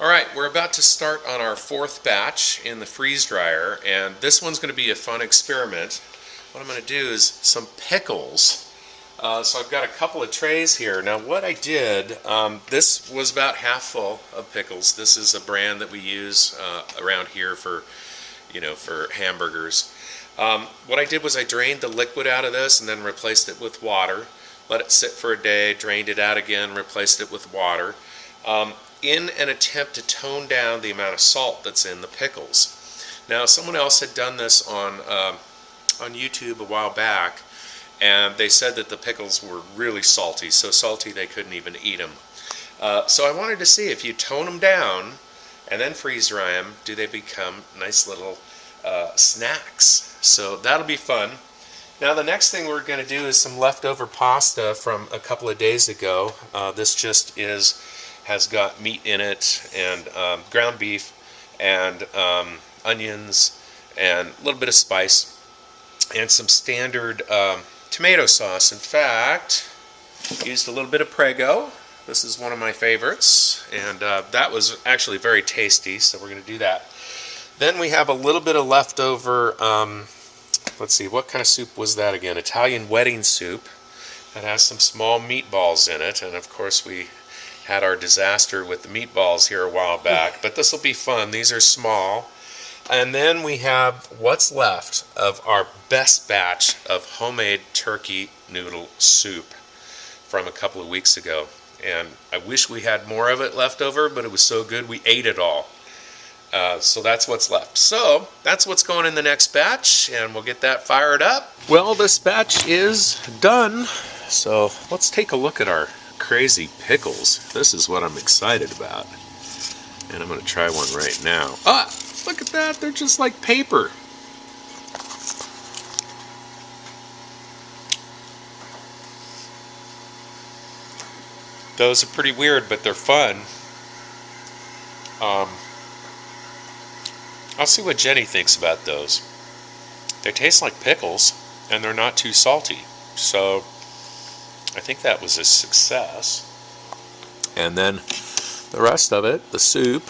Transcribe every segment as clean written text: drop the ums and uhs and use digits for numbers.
Alright, we're about to start on our fourth batch in the freeze dryer, and this one's going to be a fun experiment. What I'm going to do is some pickles. So I've got a couple of trays here. Now what I did, this was about half full of pickles. This is a brand that we use around here for, for hamburgers. What I did was I drained the liquid out of this and then replaced it with water. Let it sit for a day, drained it out again, replaced it with water. In an attempt to tone down the amount of salt that's in the pickles. Now someone else had done this on YouTube a while back, and they said that the pickles were really salty, so salty they couldn't even eat them. So I wanted to see if you tone them down and then freeze dry them, do they become nice little snacks? So that'll be fun. Now the next thing we're going to do is some leftover pasta from a couple of days ago. This just has got meat in it and ground beef and onions and a little bit of spice and some standard tomato sauce. In fact, used a little bit of Prego. This is one of my favorites, and that was actually very tasty, so we're going to do that. Then we have a little bit of leftover, let's see, what kind of soup was that again? Italian wedding soup that has some small meatballs in it, and of course we had our disaster with the meatballs here a while back, but this will be fun. These are small. And then we have what's left of our best batch of homemade turkey noodle soup from a couple of weeks ago. And I wish we had more of it left over, but it was so good we ate it all. So that's what's left. So that's what's going in the next batch, and we'll get that fired up. Well, this batch is done. So let's take a look at our crazy pickles. This is what I'm excited about. And I'm going to try one right now. Ah, look at that. They're just like paper. Those are pretty weird, but they're fun. I'll see what Jenny thinks about those. They taste like pickles, and they're not too salty. So I think that was a success. And then the rest of it, the soup,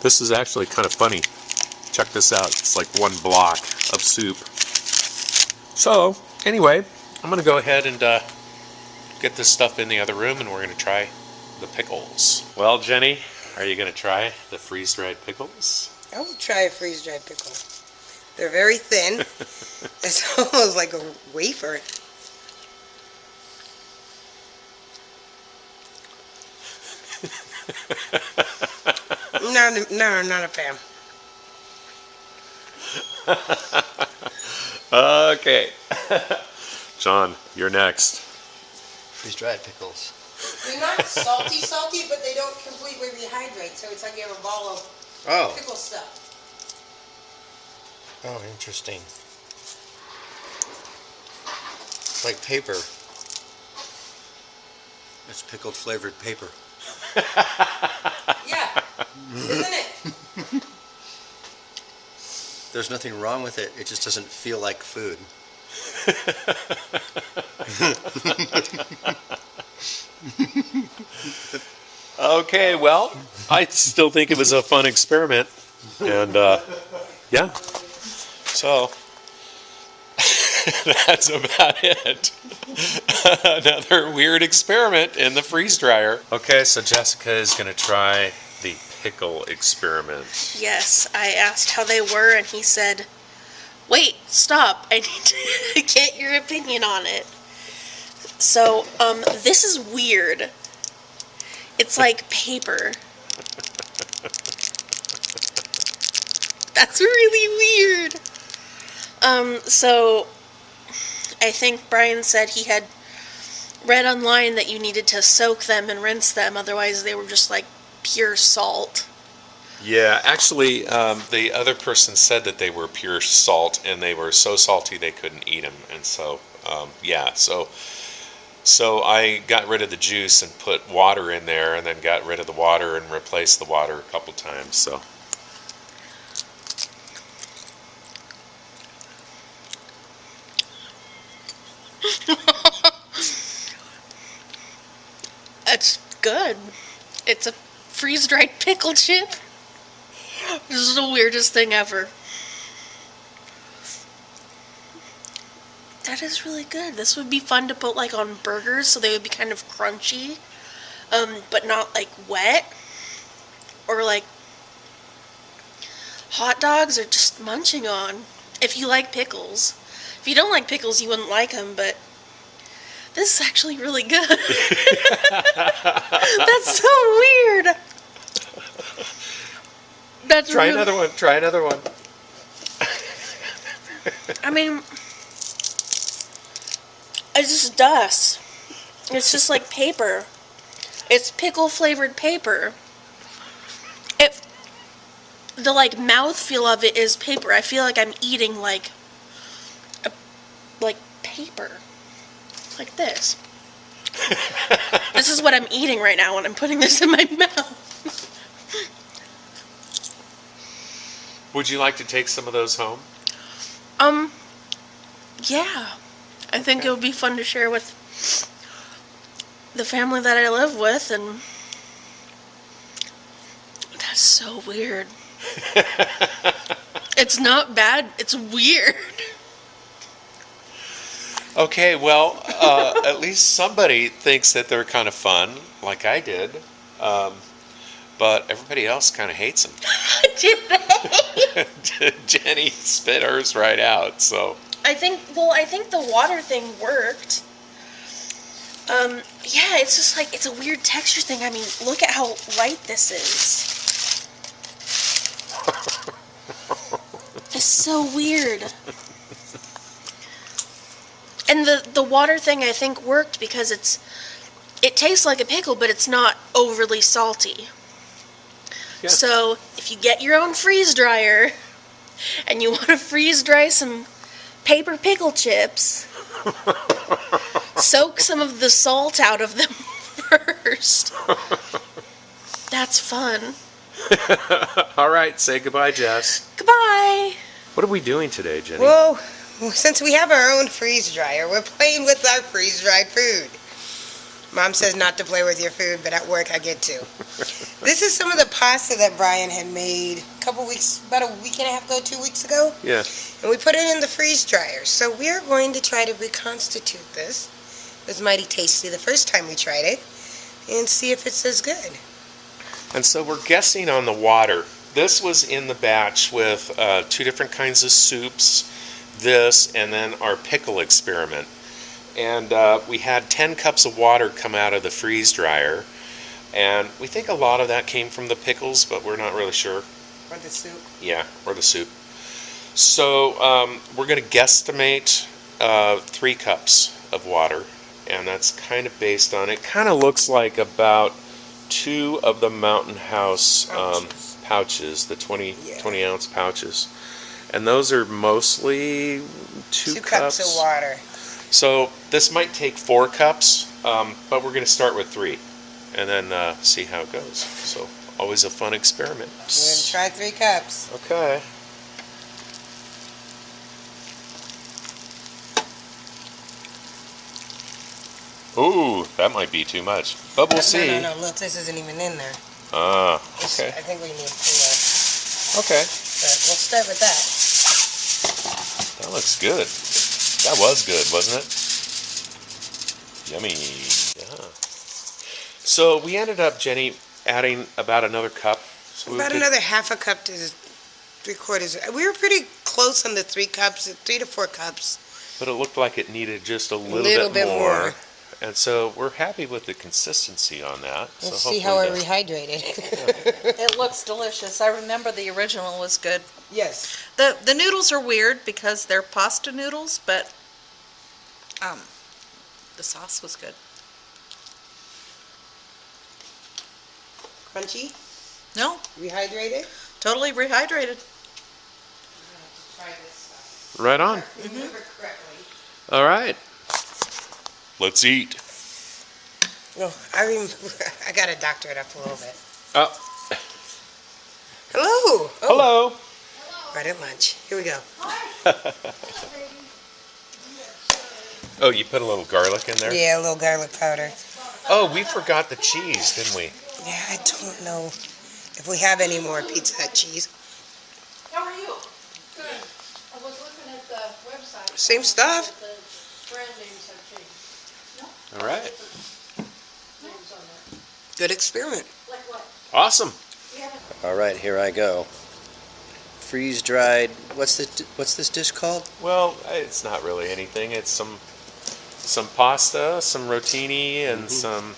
this is actually kind of funny. Check this out. It's like one block of soup. So anyway, I'm going to go ahead and get this stuff in the other room, and we're going to try the pickles. Well, Jenny, are you going to try the freeze-dried pickles? I will try a freeze-dried pickle. They're very thin. It's almost like a wafer. No, not a fan. Okay. John, you're next. Freeze-dried pickles. They're not salty, but they don't completely rehydrate, so it's like you have a ball of pickle stuff. Oh, interesting. It's like paper. It's pickled flavored paper. Yeah, isn't it? There's nothing wrong with it. It just doesn't feel like food. Okay, well, I still think it was a fun experiment. And, yeah. So, that's about it. Another weird experiment in the freeze dryer. Okay, so Jessica is going to try the pickle experiment. Yes, I asked how they were, and he said, "Wait, stop. I need to get your opinion on it." So, this is weird. It's like paper. That's really weird. So I think Brian said he had read online that you needed to soak them and rinse them, otherwise they were just like pure salt. Yeah, actually, the other person said that they were pure salt, and they were so salty they couldn't eat them, and so, yeah, so I got rid of the juice and put water in there, and then got rid of the water and replaced the water a couple times, so. It's good. It's a freeze-dried pickle chip. This is the weirdest thing ever. That is really good. This would be fun to put like on burgers so they would be kind of crunchy, but not like wet. Or like hot dogs or just munching on. If you like pickles. If you don't like pickles, you wouldn't like them, but this is actually really good. That's so weird. That's Try really... another one. Try another one. I mean, it's just dust. It's just like paper. It's pickle flavored paper. The like mouthfeel of it is paper. I feel like I'm eating like paper. Like this. This is what I'm eating right now when I'm putting this in my mouth. Would you like to take some of those home? Yeah. I think it would be fun to share with the family that I live with, and that's so weird. It's not bad, it's weird. Okay, well, at least somebody thinks that they're kind of fun, like I did. But everybody else kind of hates them. Did they? Jenny spit hers right out, so. I think the water thing worked. Yeah, it's just like, it's a weird texture thing. I mean, look at how light this is. It's so weird. And the water thing I think worked because it tastes like a pickle, but it's not overly salty. Yeah. So if you get your own freeze dryer and you want to freeze dry some paper pickle chips, soak some of the salt out of them first. That's fun. All right, say goodbye, Jess. Goodbye. What are we doing today, Jenny? Well, since we have our own freeze dryer, we're playing with our freeze dried food. Mom says not to play with your food, but at work I get to. This is some of the pasta that Brian had made about a week and a half ago, 2 weeks ago. Yeah. And we put it in the freeze dryer. So we are going to try to reconstitute this. It was mighty tasty the first time we tried it. And see if it's as good. And so we're guessing on the water. This was in the batch with 2 different kinds of soups, this, and then our pickle experiment. And we had 10 cups of water come out of the freeze dryer. And we think a lot of that came from the pickles, but we're not really sure. Or the soup. Yeah, or the soup. So we're going to guesstimate 3 cups of water. And that's kind of based on, it kind of looks like about 2 of the Mountain House pouches, the 20 ounce pouches. And those are mostly 2 cups of water. So this might take 4 cups, but we're going to start with 3 and then see how it goes. So always a fun experiment. We're going to try 3 cups. Okay. Ooh, that might be too much, but we'll see. No, look, this isn't even in there. Ah, okay. I think we need 4. Okay. But we'll start with that. That looks good. That was good, wasn't it? Yummy. Yeah. So we ended up, Jenny, adding about another cup. So About another half a cup to 3/4. We were pretty close on the 3 cups, 3 to 4 cups. But it looked like it needed just a little bit more. more. And so we're happy with the consistency on that. Let's so see how we're hopefully rehydrated. It looks delicious. I remember the original was good. Yes. The noodles are weird because they're pasta noodles, but the sauce was good. Crunchy? No, Rehydrated? totally rehydrated. Try this stuff. Right on. Remember correctly. All right. Let's eat. No, I got to doctor it up a little bit. Oh, Hello. Oh, hello. right at lunch. Here we go. Oh, you put a little garlic in there? Yeah, a little garlic powder. Oh, we forgot the cheese, didn't we? Yeah, I don't know if we have any more Pizza Hut cheese. How are you? Good. I was looking at the website. Same stuff. The brand names have changed. All right. Names on there. Good experiment. Like what? Awesome. We haven't. All right, here I go. Freeze dried. What's this dish called? Well, it's not really anything. It's some pasta, some rotini, and some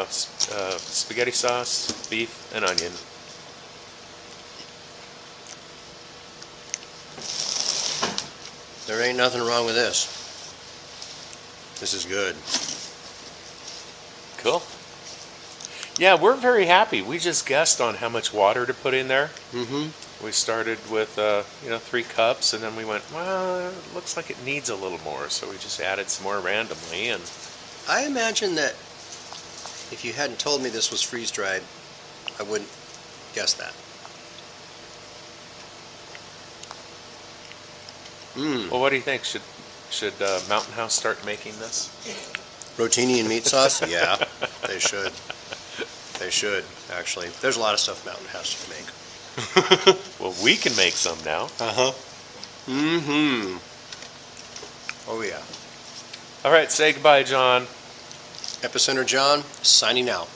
spaghetti sauce, beef, and onion. There ain't nothing wrong with this. This is good. Cool. Yeah, we're very happy. We just guessed on how much water to put in there. Mm-hmm. We started with 3 cups, and then we went, well, it looks like it needs a little more, so we just added some more randomly. And I imagine that if you hadn't told me this was freeze dried, I wouldn't guess that. well, what do you think? Should Mountain House start making this? Rotini and meat sauce? Yeah, they should. They should, actually. There's a lot of stuff Mountain House can make. Well, we can make some now. Uh-huh. Mm-hmm. Oh, yeah. All right, say goodbye, John. Epicenter John, signing out.